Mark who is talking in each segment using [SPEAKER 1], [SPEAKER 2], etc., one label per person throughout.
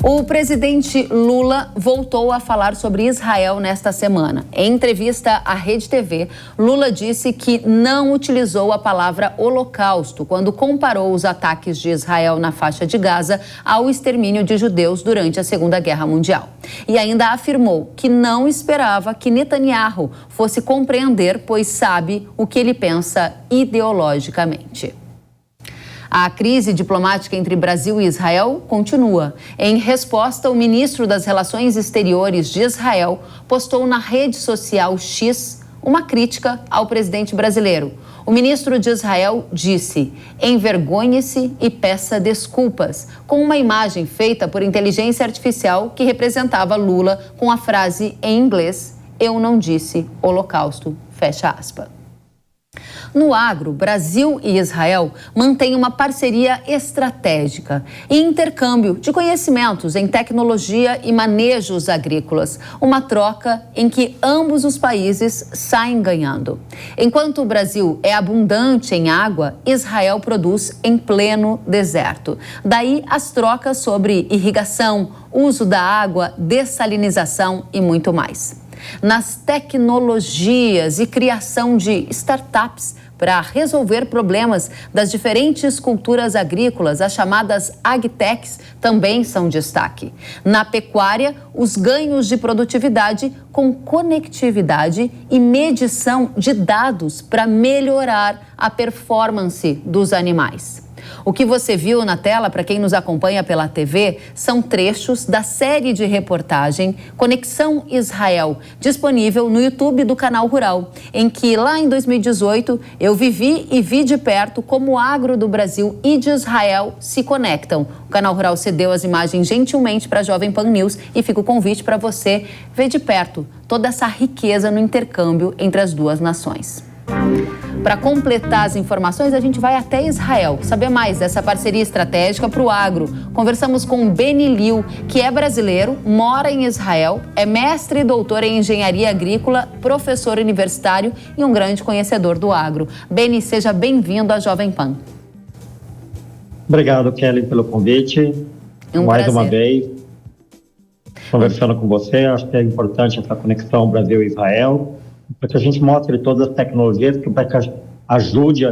[SPEAKER 1] O presidente Lula voltou a falar sobre Israel nesta semana. Em entrevista à Rede TV, Lula disse que não utilizou a palavra holocausto quando comparou os ataques de Israel na faixa de Gaza ao extermínio de judeus durante a Segunda Guerra Mundial. E ainda afirmou que não esperava que Netanyahu fosse compreender, pois sabe o que ele pensa ideologicamente. A crise diplomática entre Brasil e Israel continua. Em resposta, o ministro das Relações Exteriores de Israel postou na rede social X uma crítica ao presidente brasileiro. O ministro de Israel disse: envergonhe-se e peça desculpas, com uma imagem feita por inteligência artificial que representava Lula com a frase em inglês: eu não disse holocausto, fecha aspas. No agro, Brasil e Israel mantêm uma parceria estratégica e intercâmbio de conhecimentos em tecnologia e manejos agrícolas, uma troca em que ambos os países saem ganhando. Enquanto o Brasil é abundante em água, Israel produz em pleno deserto. Daí as trocas sobre irrigação, uso da água, dessalinização e muito mais. Nas tecnologias e criação de startups para resolver problemas das diferentes culturas agrícolas, as chamadas agtechs também são destaque. Na pecuária, os ganhos de produtividade com conectividade e medição de dados para melhorar a performance dos animais. O que você viu na tela, para quem nos acompanha pela TV, são trechos da série de reportagem Conexão Israel, disponível no YouTube do Canal Rural, em que lá em 2018 eu vivi e vi de perto como o agro do Brasil e de Israel se conectam. O Canal Rural cedeu as imagens gentilmente para a Jovem Pan News e fica o convite para você ver de perto toda essa riqueza no intercâmbio entre as duas nações. Para completar as informações, a gente vai até Israel, saber mais dessa parceria estratégica para o agro. Conversamos com Beni Liu, que é brasileiro, mora em Israel, é mestre e doutor em engenharia agrícola, professor universitário e um grande conhecedor do agro. Beni, seja bem-vindo à Jovem Pan.
[SPEAKER 2] Obrigado, Kelly, pelo convite. Mais uma vez, conversando com você, acho que é importante essa conexão Brasil e Israel, para que a gente mostre todas as tecnologias que ajude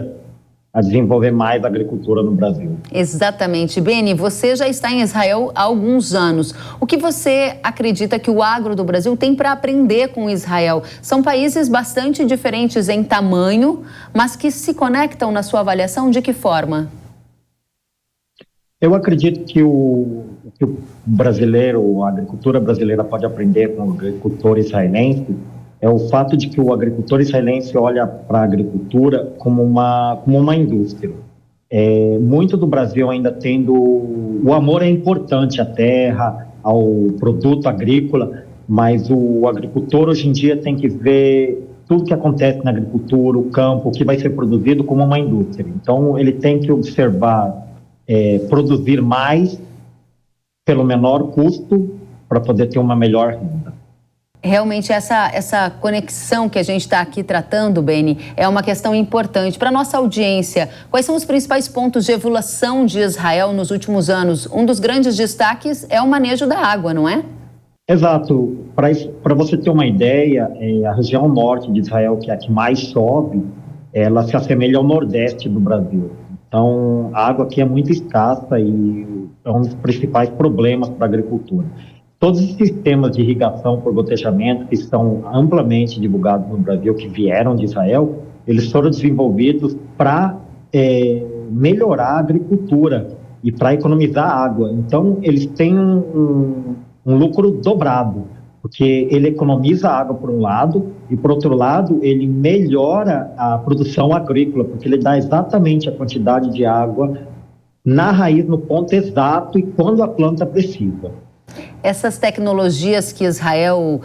[SPEAKER 2] a desenvolver mais a agricultura no Brasil.
[SPEAKER 1] Exatamente. Beni, você já está em Israel há alguns anos. O que você acredita que o agro do Brasil tem para aprender com Israel? São países bastante diferentes em tamanho, mas que se conectam na sua avaliação de que forma?
[SPEAKER 2] Eu acredito que o brasileiro, a agricultura brasileira pode aprender com o agricultor israelense é o fato de que o agricultor israelense olha para a agricultura como uma indústria. Muito do Brasil ainda tendo... O amor é importante à terra, ao produto agrícola, mas o agricultor hoje em dia tem que ver tudo que acontece na agricultura, o campo, o que vai ser produzido como uma indústria. Então, ele tem que observar, produzir mais pelo menor custo para poder ter uma melhor renda.
[SPEAKER 1] Realmente essa conexão que a gente está aqui tratando, Beni, é uma questão importante para a nossa audiência. Quais são os principais pontos de evolução de Israel nos últimos anos? Um dos grandes destaques é o manejo da água, não é?
[SPEAKER 2] Exato. Para você ter uma ideia, a região norte de Israel, que é a que mais chove, ela se assemelha ao nordeste do Brasil. Então, a água aqui é muito escassa e é um dos principais problemas para a agricultura. Todos os sistemas de irrigação por gotejamento que são amplamente divulgados no Brasil, que vieram de Israel, eles foram desenvolvidos para melhorar a agricultura e para economizar água. Então, eles têm um lucro dobrado, porque ele economiza água por um lado e, por outro lado, ele melhora a produção agrícola, porque ele dá exatamente a quantidade de água na raiz, no ponto exato e quando a planta precisa.
[SPEAKER 1] Essas tecnologias que Israel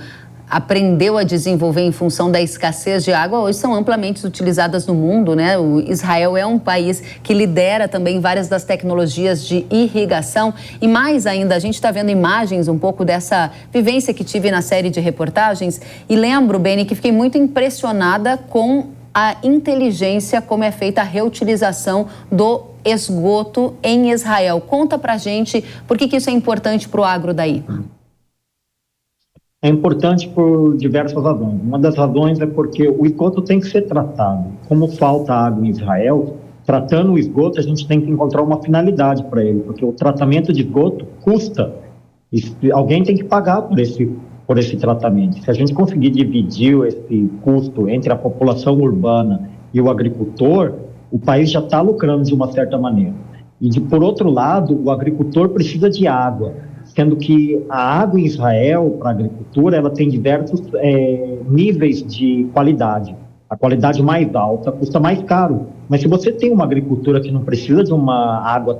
[SPEAKER 1] aprendeu a desenvolver em função da escassez de água hoje são amplamente utilizadas no mundo, né? O Israel é um país que lidera também várias das tecnologias de irrigação e mais ainda, a gente está vendo imagens um pouco dessa vivência que tive na série de reportagens e lembro, Beni, que fiquei muito impressionada com a inteligência como é feita a reutilização do esgoto em Israel. Conta pra gente por que isso é importante para o agro daí.
[SPEAKER 2] É importante por diversas razões. Uma das razões é porque o esgoto tem que ser tratado. Como falta água em Israel, tratando o esgoto, a gente tem que encontrar uma finalidade para ele, porque o tratamento de esgoto custa. E alguém tem que pagar por esse tratamento. Se a gente conseguir dividir esse custo entre a população urbana e o agricultor, o país já está lucrando de uma certa maneira. Por outro lado, o agricultor precisa de água, sendo que a água em Israel, para a agricultura, ela tem diversos níveis de qualidade. A qualidade mais alta custa mais caro, mas se você tem uma agricultura que não precisa de uma água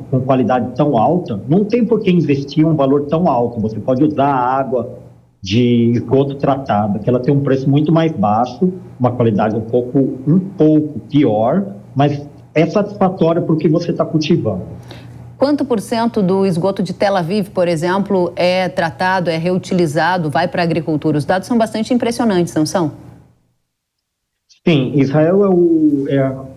[SPEAKER 2] com qualidade tão alta, não tem por que investir um valor tão alto. Você pode usar a água de esgoto tratada, que ela tem um preço muito mais baixo, uma qualidade um pouco pior, mas é satisfatória para o que você está cultivando.
[SPEAKER 1] Quanto por cento do esgoto de Tel Aviv, por exemplo, é tratado, é reutilizado, vai para a agricultura? Os dados são bastante impressionantes, não são?
[SPEAKER 2] Sim, Israel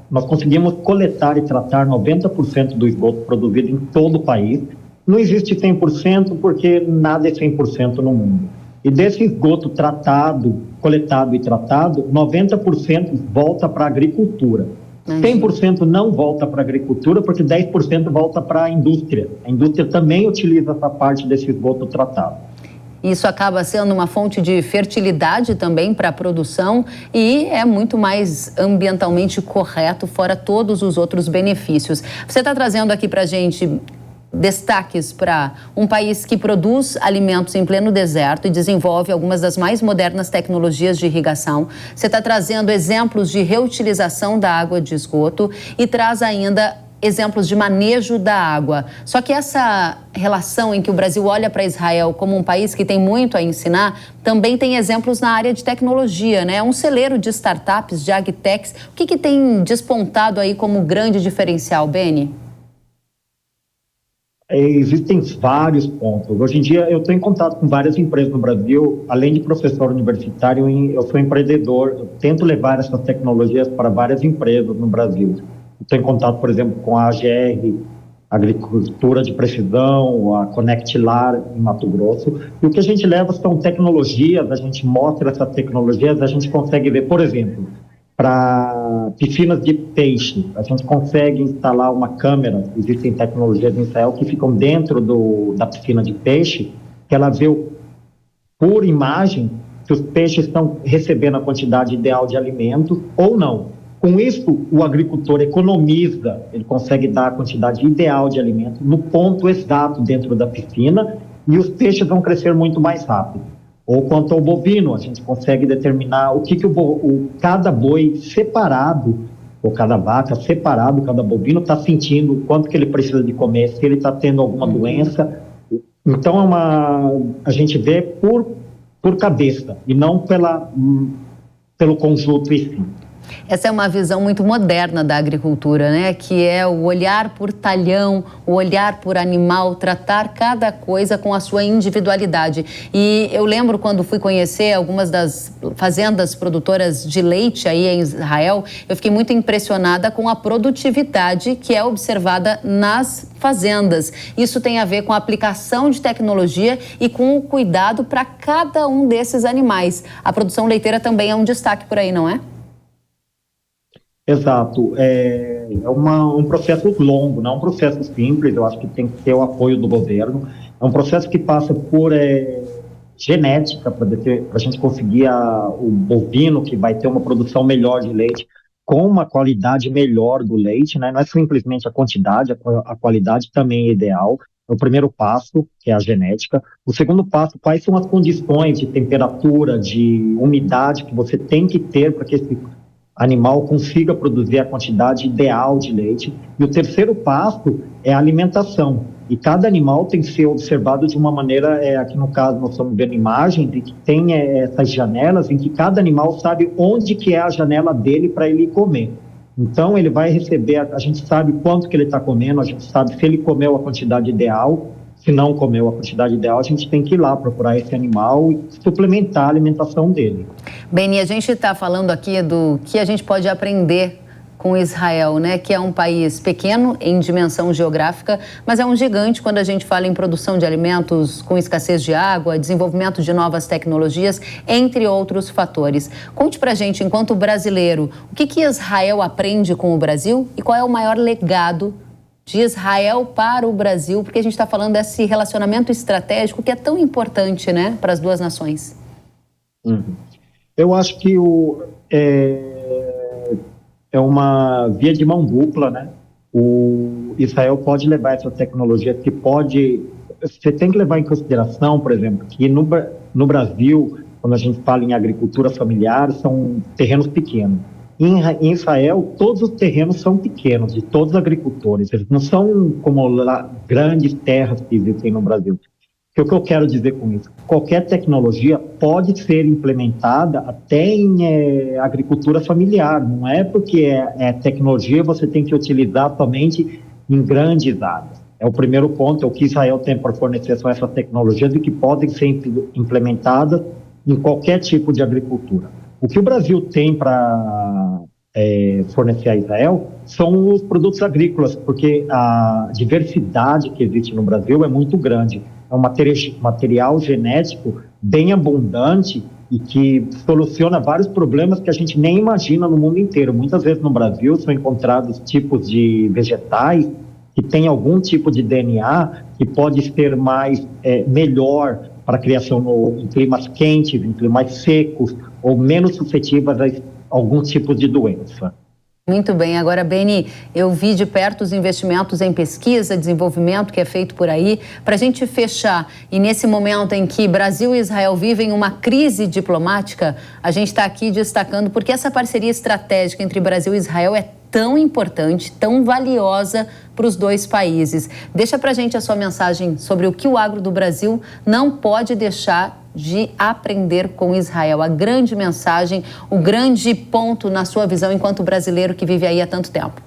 [SPEAKER 2] nós conseguimos coletar e tratar 90% do esgoto produzido em todo o país. Não existe 100% porque nada é 100% no mundo. E desse esgoto coletado e tratado, 90% volta para a agricultura. 100% não volta para a agricultura porque 10% volta para a indústria. A indústria também utiliza essa parte desse esgoto tratado.
[SPEAKER 1] Isso acaba sendo uma fonte de fertilidade também para a produção e é muito mais ambientalmente correto, fora todos os outros benefícios. Você está trazendo aqui para a gente destaques para um país que produz alimentos em pleno deserto e desenvolve algumas das mais modernas tecnologias de irrigação. Você está trazendo exemplos de reutilização da água de esgoto e traz ainda exemplos de manejo da água. Só que essa relação em que o Brasil olha para Israel como um país que tem muito a ensinar, também tem exemplos na área de tecnologia, né? Um celeiro de startups, de agtechs. O que tem despontado aí como grande diferencial, Beni?
[SPEAKER 2] Existem vários pontos. Hoje em dia, eu estou em contato com várias empresas no Brasil. Além de professor universitário, eu sou empreendedor. Eu tento levar essas tecnologias para várias empresas no Brasil. Estou em contato, por exemplo, com a AGR, Agricultura de Precisão, a Conectilar, em Mato Grosso. E o que a gente leva são tecnologias, a gente mostra essas tecnologias, a gente consegue ver, por exemplo, para piscinas de peixe, a gente consegue instalar uma câmera, existem tecnologias em Israel que ficam dentro da piscina de peixe, que ela vê por imagem se os peixes estão recebendo a quantidade ideal de alimento ou não. Com isso, o agricultor economiza, ele consegue dar a quantidade ideal de alimento no ponto exato dentro da piscina e os peixes vão crescer muito mais rápido. Ou quanto ao bovino, a gente consegue determinar o que cada boi separado, ou cada vaca separado, cada bovino está sentindo, o quanto que ele precisa de comer, se ele está tendo alguma doença. Então, a gente vê por cabeça e não pelo conjunto em si.
[SPEAKER 1] Essa é uma visão muito moderna da agricultura, né? Que é o olhar por talhão, o olhar por animal, tratar cada coisa com a sua individualidade. E eu lembro quando fui conhecer algumas das fazendas produtoras de leite aí em Israel, eu fiquei muito impressionada com a produtividade que é observada nas fazendas. Isso tem a ver com a aplicação de tecnologia e com o cuidado para cada um desses animais. A produção leiteira também é um destaque por aí, não é?
[SPEAKER 2] Exato. É um processo longo, não é um processo simples. Eu acho que tem que ter o apoio do governo. É um processo que passa por genética, para a gente conseguir o bovino que vai ter uma produção melhor de leite, com uma qualidade melhor do leite, né? Não é simplesmente a quantidade, a qualidade também é ideal. É o primeiro passo, que é a genética. O segundo passo, quais são as condições de temperatura, de umidade que você tem que ter para que esse animal consiga produzir a quantidade ideal de leite. E o terceiro passo é a alimentação. E cada animal tem que ser observado de uma maneira, aqui no caso nós estamos vendo imagens, de que tem essas janelas em que cada animal sabe onde que é a janela dele para ele comer. Então ele vai receber, a gente sabe quanto que ele está comendo, a gente sabe se ele comeu a quantidade ideal. Se não comeu a quantidade ideal, a gente tem que ir lá procurar esse animal e suplementar a alimentação dele.
[SPEAKER 1] Beni, a gente está falando aqui do que a gente pode aprender com Israel, né? Que é um país pequeno em dimensão geográfica, mas é um gigante quando a gente fala em produção de alimentos com escassez de água, desenvolvimento de novas tecnologias, entre outros fatores. Conte pra gente, enquanto brasileiro, o que Israel aprende com o Brasil e qual é o maior legado de Israel para o Brasil, porque a gente está falando desse relacionamento estratégico que é tão importante, né, para as duas nações.
[SPEAKER 2] Eu acho que é uma via de mão dupla, né? O Israel pode levar essa tecnologia que pode... Você tem que levar em consideração, por exemplo, que no Brasil, quando a gente fala em agricultura familiar, são terrenos pequenos. Em Israel, todos os terrenos são pequenos, de todos os agricultores. Eles não são como lá, grandes terras que existem no Brasil. O que eu quero dizer com isso? Qualquer tecnologia pode ser implementada até em agricultura familiar. Não é porque é tecnologia, você tem que utilizar somente em grandes áreas. É o primeiro ponto, é o que Israel tem para fornecer, são essas tecnologias e que podem ser implementadas em qualquer tipo de agricultura. O que o Brasil tem para fornecer a Israel são os produtos agrícolas, porque a diversidade que existe no Brasil é muito grande. É um material genético bem abundante e que soluciona vários problemas que a gente nem imagina no mundo inteiro. Muitas vezes no Brasil são encontrados tipos de vegetais que têm algum tipo de DNA que pode ser melhor para a criação em climas quentes, em climas secos, ou menos suscetíveis a algum tipo de doença.
[SPEAKER 1] Muito bem. Agora, Beni, eu vi de perto os investimentos em pesquisa, desenvolvimento que é feito por aí. Para a gente fechar, e nesse momento em que Brasil e Israel vivem uma crise diplomática, a gente está aqui destacando porque essa parceria estratégica entre Brasil e Israel é tão importante, tão valiosa para os dois países. Deixa para a gente a sua mensagem sobre o que o agro do Brasil não pode deixar de aprender com Israel. A grande mensagem, o grande ponto na sua visão enquanto brasileiro que vive aí há tanto tempo.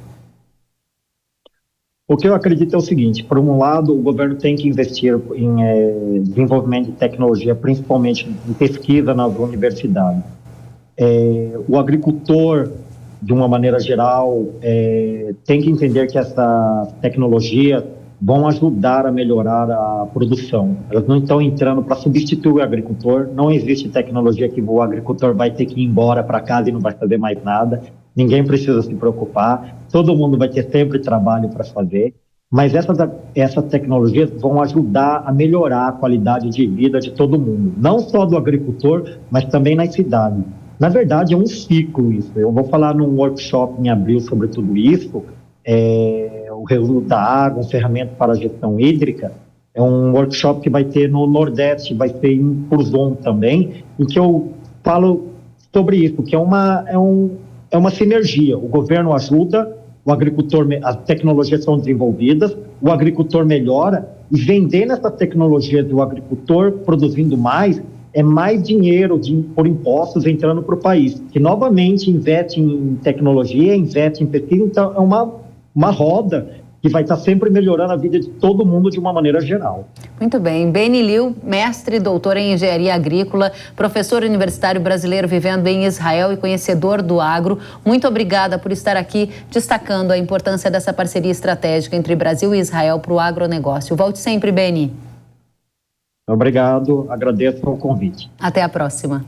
[SPEAKER 2] O que eu acredito é o seguinte: por um lado, o governo tem que investir em desenvolvimento de tecnologia, principalmente em pesquisa nas universidades. O agricultor, de uma maneira geral, tem que entender que essa tecnologia vão ajudar a melhorar a produção. Elas não estão entrando para substituir o agricultor. Não existe tecnologia que o agricultor vai ter que ir embora para casa e não vai fazer mais nada. Ninguém precisa se preocupar. Todo mundo vai ter sempre trabalho para fazer. Mas essas tecnologias vão ajudar a melhorar a qualidade de vida de todo mundo. Não só do agricultor, mas também nas cidades. Na verdade, é um ciclo isso. Eu vou falar num workshop em abril sobre tudo isso. O Reuso da Água, um ferramenta para a gestão hídrica. É um workshop que vai ter no Nordeste, vai ter em Curzon também, em que eu falo sobre isso, que é uma sinergia. O governo ajuda, o agricultor, as tecnologias são desenvolvidas, o agricultor melhora, e vendendo essa tecnologia do agricultor, produzindo mais, é mais dinheiro por impostos entrando para o país, que novamente investe em tecnologia, investe em pesquisa. Então é uma roda que vai estar sempre melhorando a vida de todo mundo de uma maneira geral.
[SPEAKER 1] Muito bem. Beni Liu, mestre e doutor em engenharia agrícola, professor universitário brasileiro vivendo em Israel e conhecedor do agro. Muito obrigada por estar aqui destacando a importância dessa parceria estratégica entre Brasil e Israel para o agronegócio. Volte sempre, Beni.
[SPEAKER 2] Obrigado, agradeço o convite.
[SPEAKER 1] Até a próxima.